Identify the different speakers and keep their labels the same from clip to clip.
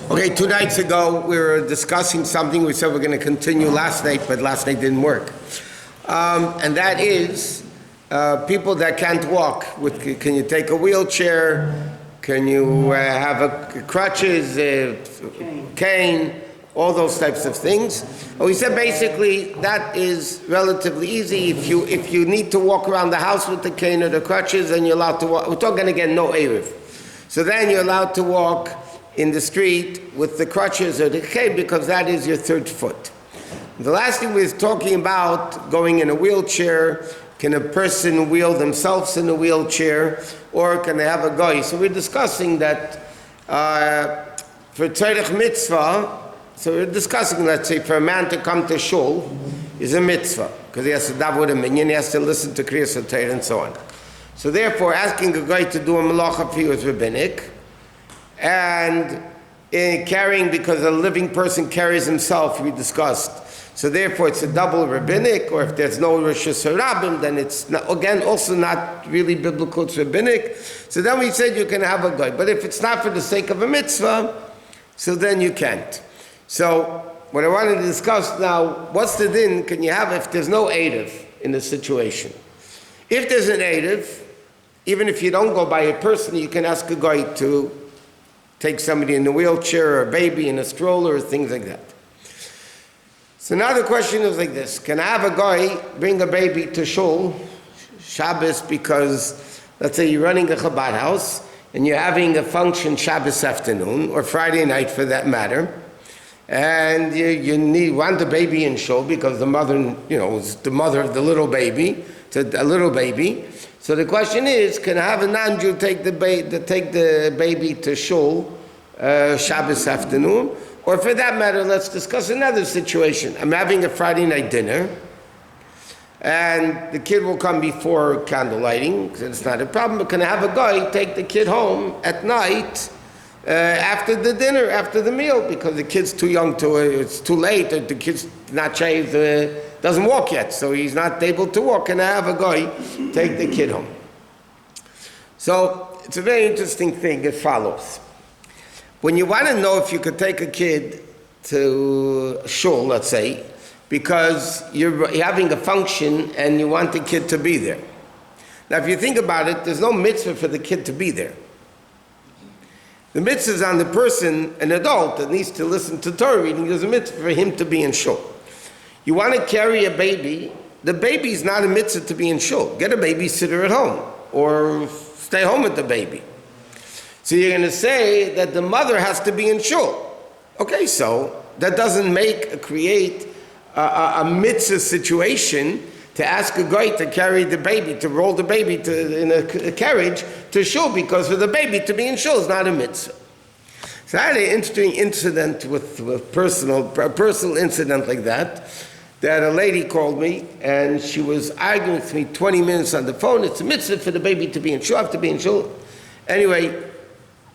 Speaker 1: Okay, 2 nights ago we were discussing something we said we're going to continue last night, but last night didn't work. And that is people that can't walk. Can you take a wheelchair? Can you have crutches, cane, all those types of things? And we said basically that is relatively easy. If you need to walk around the house with the cane or the crutches, then you're allowed to walk. We're talking again, no Erev. So then you're allowed to walk in the street with the crutches or the cane because that is your third foot. The last thing we were talking about, going in a wheelchair. Can a person wheel themselves in a wheelchair, or can they have a guy? So we're discussing that for Tzarech mitzvah, so we're discussing, let's say, for a man to come to Shul is a mitzvah, because he has to daven with a minyan, he has to listen to Kriyas HaTorah and so on. So therefore, asking a guy to do a malacha for you is rabbinic, and carrying, because a living person carries himself, we discussed. So therefore, it's a double rabbinic, or if there's no Rishus HaRabim, then it's not, again also not really biblical, it's rabbinic. So then we said you can have a guy, but if it's not for the sake of a mitzvah, so then you can't. So what I wanted to discuss now, what's the din can you have if there's no Eirev in the situation? If there's an Eirev, even if you don't go by a person, you can ask a guy to take somebody in a wheelchair or a baby in a stroller or things like that. So now the question is like this. Can I have a guy bring a baby to Shul, Shabbos, because let's say you're running a Chabad house and you're having a function Shabbos afternoon or Friday night for that matter, and you want the baby in Shul because the mother, is the mother of the little baby, a little baby. So the question is, can I have a non-Jew take the baby to Shul Shabbos afternoon? Or for that matter, let's discuss another situation. I'm having a Friday night dinner, and the kid will come before candle lighting, because it's not a problem, but can I have a guy take the kid home at night after the dinner, after the meal, because the kid's too young it's too late, or the kid's not shaved, doesn't walk yet, so he's not able to walk. Can I have a guy take the kid home? So it's a very interesting thing. It follows. When you want to know if you could take a kid to Shul, let's say, because you're having a function and you want the kid to be there. Now, if you think about it, there's no mitzvah for the kid to be there. The mitzvah is on the person, an adult that needs to listen to Torah reading. There's a mitzvah for him to be in Shul. You want to carry a baby, the baby is not a mitzvah to be in Shul. Get a babysitter at home, or stay home with the baby. So you're going to say that the mother has to be in Shul. Okay, so that doesn't create a mitzvah situation to ask a guy to carry the baby, to roll the baby in a carriage to Shul, because for the baby to be in Shul is not a mitzvah. So I had an interesting incident with a personal incident like that a lady called me and she was arguing with me 20 minutes on the phone. It's a mitzvah for the baby to be in Shul, I have to be in Shul. Anyway,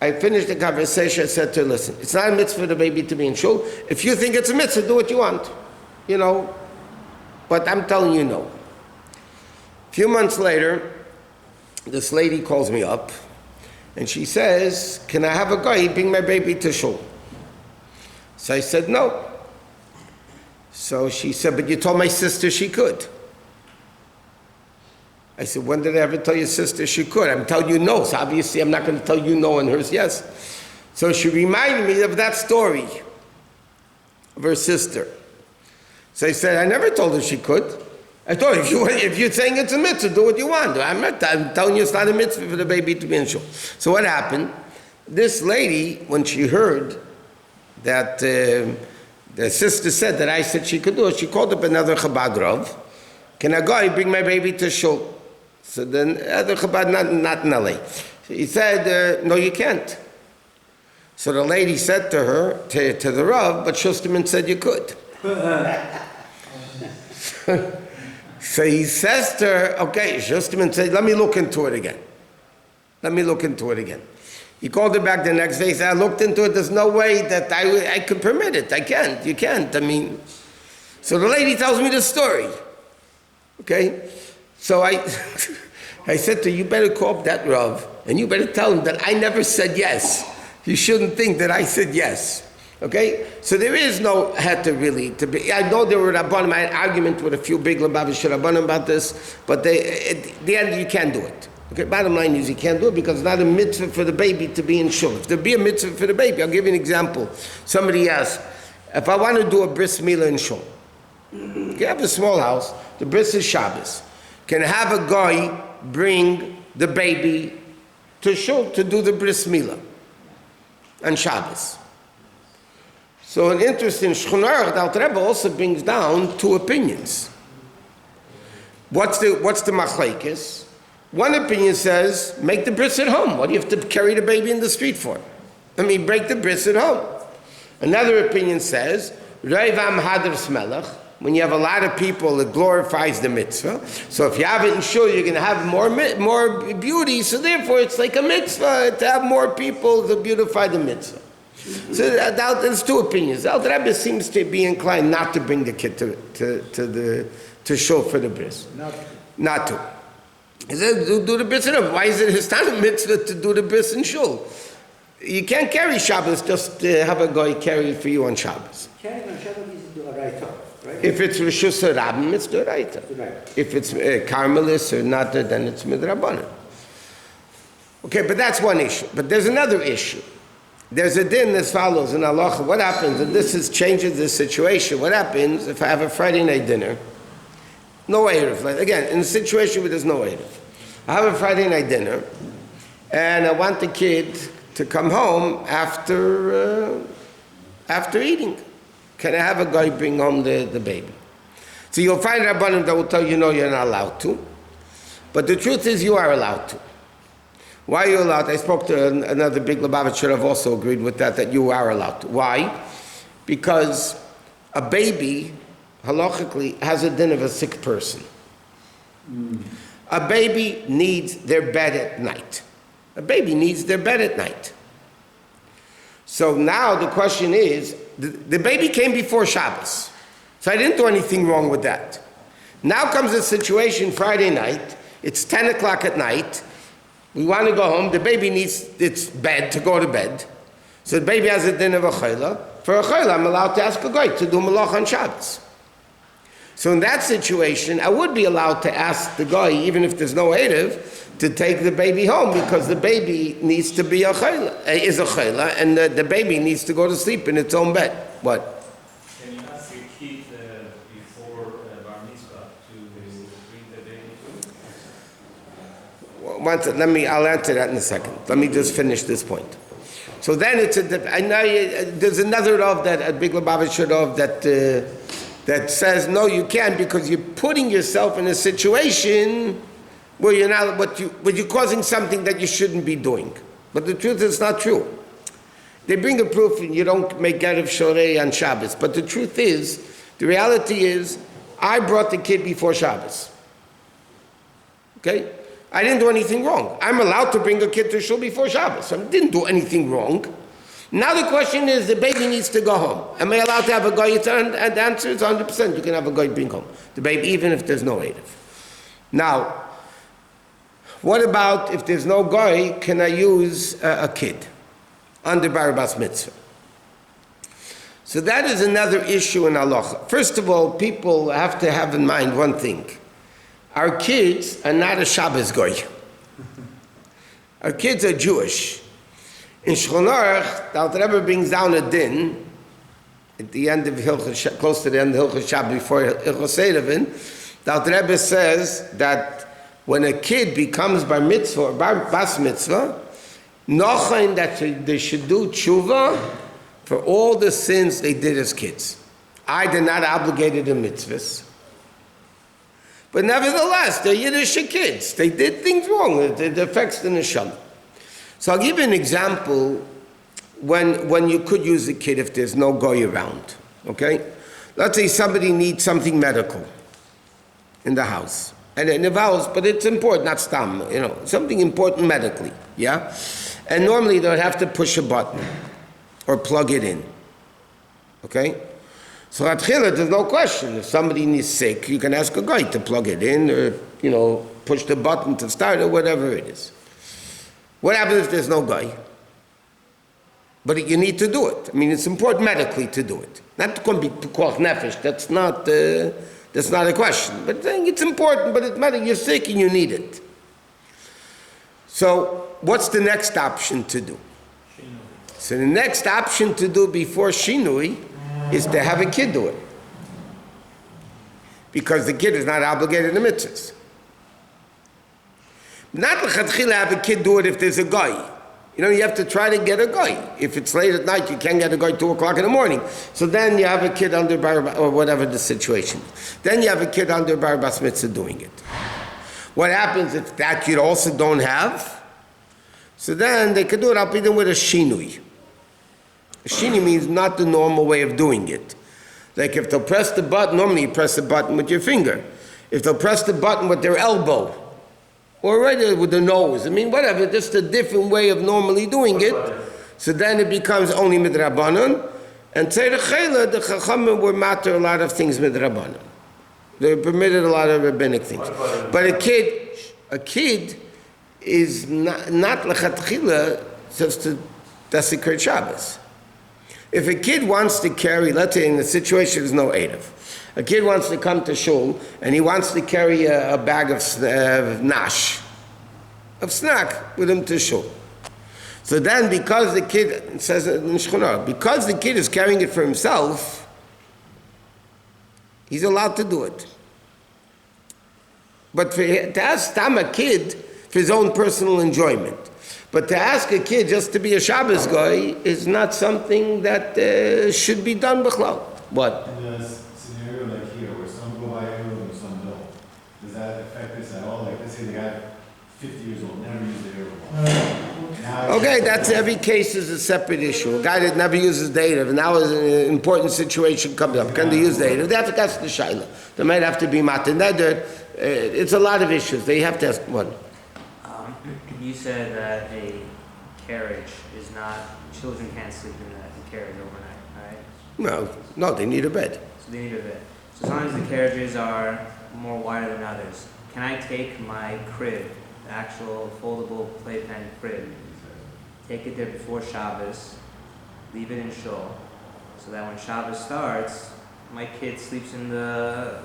Speaker 1: I finished the conversation. I said to her, listen, it's not a mitzvah for the baby to be in Shul. If you think it's a mitzvah, do what you want. But I'm telling you no. A few months later, this lady calls me up and she says, can I have a guy bring my baby to Shul? So I said no. So she said, but you told my sister she could. I said, when did I ever tell your sister she could? I'm telling you no, so obviously I'm not going to tell you no and hers yes. So she reminded me of that story of her sister. So I said, I never told her she could. I told her, if you're saying it's a mitzvah, do what you want. I'm telling you it's not a mitzvah for the baby to be in Shul. So what happened? This lady, when she heard that the sister said that I said she could do it, she called up another Chabad Rav. Can a guy bring my baby to Shul? So then other Chabad, not in LA. He said, no, you can't. So the lady said to her, to the Rav, but Shusterman said you could. So he says to her, okay, Shusterman said, let me look into it again. He called her back the next day. He said, I looked into it. There's no way that I could permit it. I can't. You can't. So the lady tells me the story. Okay? So I said to her, you better call up that Rav, and you better tell him that I never said yes. You shouldn't think that I said yes. Okay? So there is no heter really to be. I know there were Rabbanim, I had an argument with a few big Lubavitch Rabbanim about this, but at the end you can't do it. Okay, bottom line is you can't do it because it's not a mitzvah for the baby to be in shul. If there be a mitzvah for the baby, I'll give you an example. Somebody asked, if I want to do a bris milah in shul, you have a small house, the bris is Shabbos. Can I have a guy bring the baby to shul to do the bris milah on Shabbos? So an interesting Shchunar, the Alter Rebbe also brings down two opinions. What's the machlekes? One opinion says, make the bris at home. What do you have to carry the baby in the street for? Break the bris at home. Another opinion says, Reivam Hadar Smelach, when you have a lot of people, it glorifies the mitzvah. So if you have it in shul, you're going to have more beauty. So therefore, it's like a mitzvah to have more people to beautify the mitzvah. So there's two opinions. The Alter Rebbe seems to be inclined not to bring the kid to shul for the bris. Not to. He said, do the bris in him. Why is it his time mitzvah to do the bris in shul? You can't carry Shabbos, just have a guy carry for you on Shabbos.
Speaker 2: Carrying on Shabbos is d'oraita, right?
Speaker 1: If it's Rishus Rabbim, it's d'oraita. If it's Carmelis or not, then it's midrabanan. Okay, but that's one issue. But there's another issue. There's a din as follows in halacha. What happens, and changes the situation, what happens if I have a Friday night dinner? No Erev. Again, in a situation where there's no Erev. I have a Friday night dinner, and I want the kid to come home after eating. Can I have a guy bring home the baby? So you'll find Rabbanim that will tell you, no, you're not allowed to. But the truth is you are allowed to. Why are you allowed? I spoke to another big Lubavitch Rav also agreed with that you are allowed to. Why? Because a baby, halachically, has a din of a sick person. A baby needs their bed at night. A baby needs their bed at night. So now the question is, the baby came before Shabbos. So I didn't do anything wrong with that. Now comes a situation Friday night, it's 10 o'clock at night, we want to go home, the baby needs its bed to go to bed. So the baby has a din of a chayla. For a chayla, I'm allowed to ask a guy to do malach on Shabbos. So in that situation, I would be allowed to ask the guy, even if there's no erev, to take the baby home because the baby needs to be a chayla, and the baby needs to go to sleep in its own bed. What?
Speaker 3: Can you ask a kid before bar mitzvah to bring the baby food?
Speaker 1: I'll answer that in a second. Let me just finish this point. So then there's another Rav that a big Lubavitch Rav that says no, you can't because you're putting yourself in a situation where you're causing something that you shouldn't be doing. But the truth is not true. They bring a proof and you don't make Erev Shorei on Shabbos. But the truth is, the reality is, I brought the kid before Shabbos. Okay? I didn't do anything wrong. I'm allowed to bring a kid to shul before Shabbos. So I didn't do anything wrong. Now the question is, the baby needs to go home. Am I allowed to have a guy? And the answer is 100%. You can have a guy bring home the baby, even if there's no erev. Now, what about if there's no guy, can I use a kid under Barabbas mitzvah? So that is another issue in halacha. First of all, people have to have in mind one thing. Our kids are not a Shabbos goy. Our kids are Jewish. In Stroller, the Alter Rebbe brings down a din at the end of Hilchos, close to the end of Hilchos Shabbat before Hilchos Erevin. The Alter Rebbe says that when a kid becomes bar mitzvah or bas mitzvah, nochain that they should do tshuva for all the sins they did as kids. They're not obligated in mitzvahs. But nevertheless, they're Yiddish kids. They did things wrong. It affects the neshama. So I'll give you an example when you could use a kid if there's no guy around. Okay? Let's say somebody needs something medical in the house. And it involves, but it's important, not stam, something important medically. Yeah? And normally they would have to push a button or plug it in. Okay? So at Chila, there's no question. If somebody is sick, you can ask a guy to plug it in or push the button to start or whatever it is. What happens if there's no guy? But you need to do it. I mean, it's important medically to do it. Not to be called nefesh. That's not a question. But I think it's important. But it's medical. You're sick and you need it. So, what's the next option to do? So the next option to do before shinui is to have a kid do it, because the kid is not obligated to mitzvahs. Not l'chadchila have a kid do it if there's a guy. You have to try to get a guy. If it's late at night, you can't get a guy 2 o'clock in the morning. So then you have a kid under bar, or whatever the situation. Then you have a kid under bar bas mitzvah doing it. What happens if that you also don't have? So then they could do it up even with a shinui. A shinui means not the normal way of doing it. Like if they'll press the button, normally you press the button with your finger. If they'll press the button with their elbow, or right with the nose, whatever, just a different way of normally doing it. So then it becomes only midrabanan. And tzei rechela, the chachamim were matter a lot of things midrabanan. They permitted a lot of rabbinic things. But a kid is not lechatchila just to desecrate Shabbos. If a kid wants to carry, let's say in the situation there's no Erev, a kid wants to come to Shul and he wants to carry a bag of snack with him to Shul. So then because the kid, it says in Shechonah, because the kid is carrying it for himself, he's allowed to do it. But to ask a kid for his own personal enjoyment, but to ask a kid just to be a Shabbos guy is not something that should be done b'chlal. What?
Speaker 4: In a scenario like here, where some go by early and some don't, does that affect this at all? Like, let's say the guy, 50 years old, never used the air.
Speaker 1: Okay, that's every case is a separate issue. A guy that never uses the Erev, and now is an important situation comes up. Can they use the Erev? They have to ask the Shaila. They might have to be Matan Neder. It's a lot of issues. They have to ask one.
Speaker 5: You said that a carriage is not, children can't sleep in the carriage overnight, right?
Speaker 1: No, they need a bed.
Speaker 5: So they need a bed. So as long as the carriages are more wider than others, can I take my crib, the actual foldable playpen crib, take it there before Shabbos, leave it in Shul, so that when Shabbos starts, my kid sleeps in the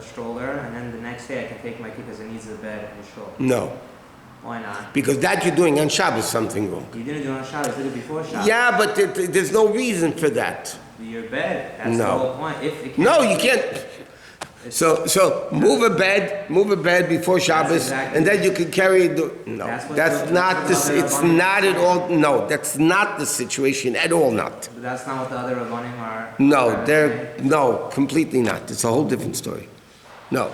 Speaker 5: stroller, and then the next day I can take my kid because it needs a bed in Shul?
Speaker 1: No.
Speaker 5: Why not?
Speaker 1: Because that you're doing on Shabbos something wrong.
Speaker 5: You didn't do it on Shabbos, you did it before Shabbos.
Speaker 1: Yeah, but there's no reason for that.
Speaker 5: Your bed, that's
Speaker 1: No.
Speaker 5: the whole point. If it
Speaker 1: No, you can't. So move a bed before Shabbos,
Speaker 5: exactly.
Speaker 1: and then you can carry it. No, that's not this. It's not at all. No, that's not the situation at all. Not.
Speaker 5: But that's not what the other Rabbonim are.
Speaker 1: No, no, completely not. It's a whole different story. No,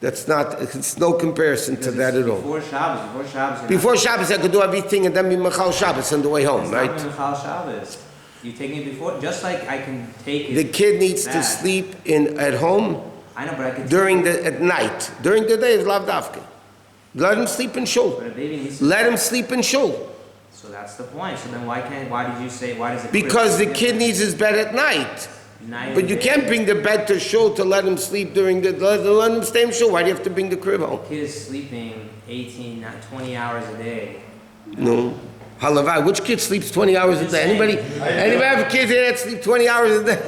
Speaker 1: that's not. It's no comparison to that at all.
Speaker 5: Before Shabbos.
Speaker 1: Before Shabbos, I could do everything and then be Mechal Shabbos on the way home, right?
Speaker 5: It's not Mechal Shabbos. You take it before, just like I can take it.
Speaker 1: The kid needs to sleep at home.
Speaker 5: I know, but I can
Speaker 1: at night. During the day is lav dafka. Let him sleep in shul.
Speaker 5: But a baby needs to
Speaker 1: Let him sleep in shul.
Speaker 5: So that's the point. So then why did you say, why does it?
Speaker 1: Because the kid needs his bed at night. But you can't bring the bed to shul to let him sleep let him stay in shul. Why do you have to bring the crib home?
Speaker 5: The kid is sleeping 18, 20 hours a day.
Speaker 1: No. Halavai, which kid sleeps 20 hours a day? Anybody have a kid here that sleeps 20 hours a day?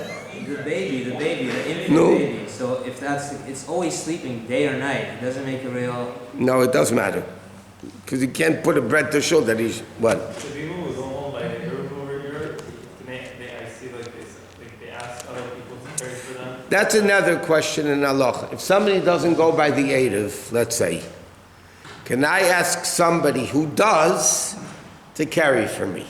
Speaker 5: The baby, the infant
Speaker 1: No.
Speaker 5: baby. So if it's always sleeping day or night, it doesn't make a real.
Speaker 1: No, it does matter. Because you can't put a bread to show that he's, what?
Speaker 3: The people who's owned by the group over here, I see they ask other people to carry for them.
Speaker 1: That's another question in halacha. If somebody doesn't go by the Erev, let's say, can I ask somebody who does to carry for me?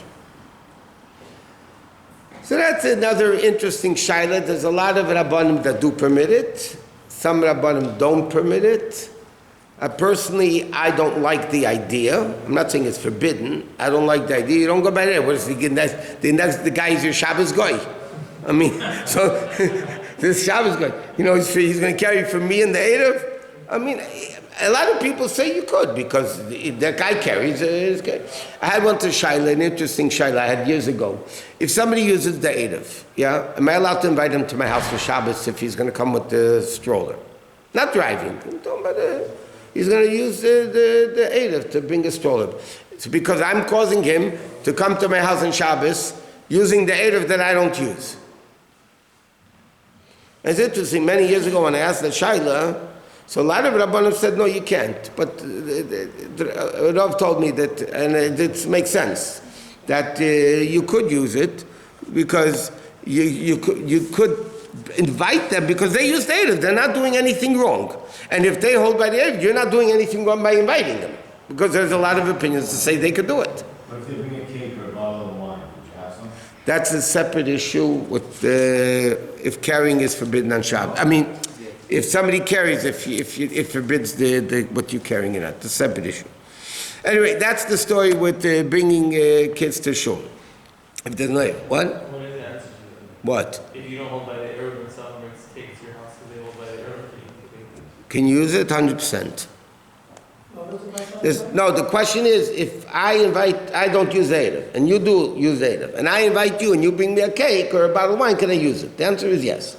Speaker 1: So that's another interesting shaila. There's a lot of Rabbanim that do permit it. Some Rabbanim don't permit it. Personally, I don't like the idea. I'm not saying it's forbidden. I don't like the idea. You don't go by there. What is the guy is your Shabbos guy. I mean, so this Shabbos guy, he's going to carry for me in the Erev. I mean, a lot of people say you could because that guy carries. I had one to Shaila, an interesting Shaila I had years ago. If somebody uses the Erev, am I allowed to invite him to my house for Shabbos if he's going to come with the stroller? Not driving. I'm talking about he's going to use the Erev to bring a stroller. It's because I'm causing him to come to my house on Shabbos using the Erev that I don't use. It's interesting, many years ago when I asked the Shaila, so a lot of Rabbanim said, no, you can't. But Rav told me that, and it makes sense, that you could use it because you could invite them because they use the Erev. They're not doing anything wrong. And if they hold by the Erev, you're not doing anything wrong by inviting them. Because there's a lot of opinions to say they could do it.
Speaker 4: But if they bring a cake or a bottle of wine, would you have some?
Speaker 1: That's a separate issue with if carrying is forbidden on Shabbat. I mean, if somebody carries, if it forbids what you're carrying it at, it's a separate issue. Anyway, that's the story with bringing kids to shul. If there's no, what?
Speaker 3: What is the answer to that?
Speaker 1: What?
Speaker 3: If you don't hold by the Erev and someone brings cake to your house, do they hold by the Erev?
Speaker 1: Can you use it? 100%. No, the question is, if I don't use Erev, and you do use Erev, and I invite you and you bring me a cake or a bottle of wine, can I use it? The answer is yes.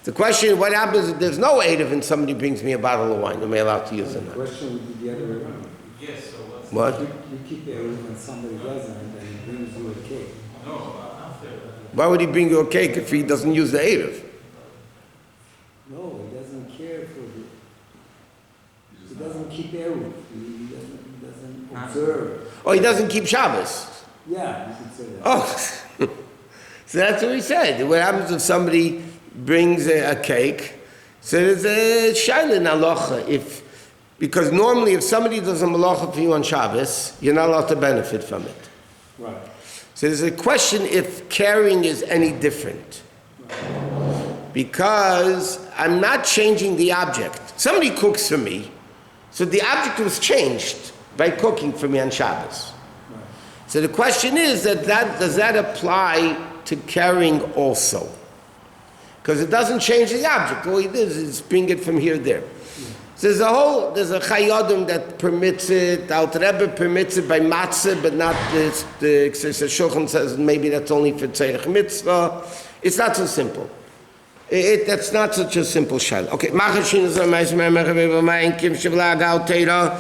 Speaker 1: The question is, what happens if there's no Erev and somebody brings me a bottle of wine? Am I allowed to use it?
Speaker 2: The question would be the other way around.
Speaker 3: Yes, so what's
Speaker 1: What?
Speaker 2: You keep Erev and somebody doesn't, and he brings you a cake.
Speaker 3: No, after.
Speaker 1: Why would he bring you a cake if he doesn't use the Erev?
Speaker 2: No, he doesn't care for the... He doesn't keep Erev. He doesn't observe.
Speaker 1: Oh, he doesn't keep Shabbos.
Speaker 2: Yeah, you could say that.
Speaker 1: Oh, so that's what he said. What happens if somebody brings a cake? So there's a shaila in halacha. Because normally if somebody does a malacha for you on Shabbos, you're not allowed to benefit from it.
Speaker 2: Right.
Speaker 1: So there's a question if carrying is any different. Because I'm not changing the object. Somebody cooks for me, so the object was changed by cooking for me on Shabbos.
Speaker 2: Right.
Speaker 1: So the question is does that apply to carrying also? Because it doesn't change the object. All he did is bring it from here to there. So there's a chayodim that permits it. The Alter Rebbe permits it by matzah, but not the Shulchan says maybe that's only for tzarech mitzvah. It's not so simple. That's not such a simple shayla. Okay, machashin is a ma'aseh me'amech ve'v'mayim kim shivla gal teira.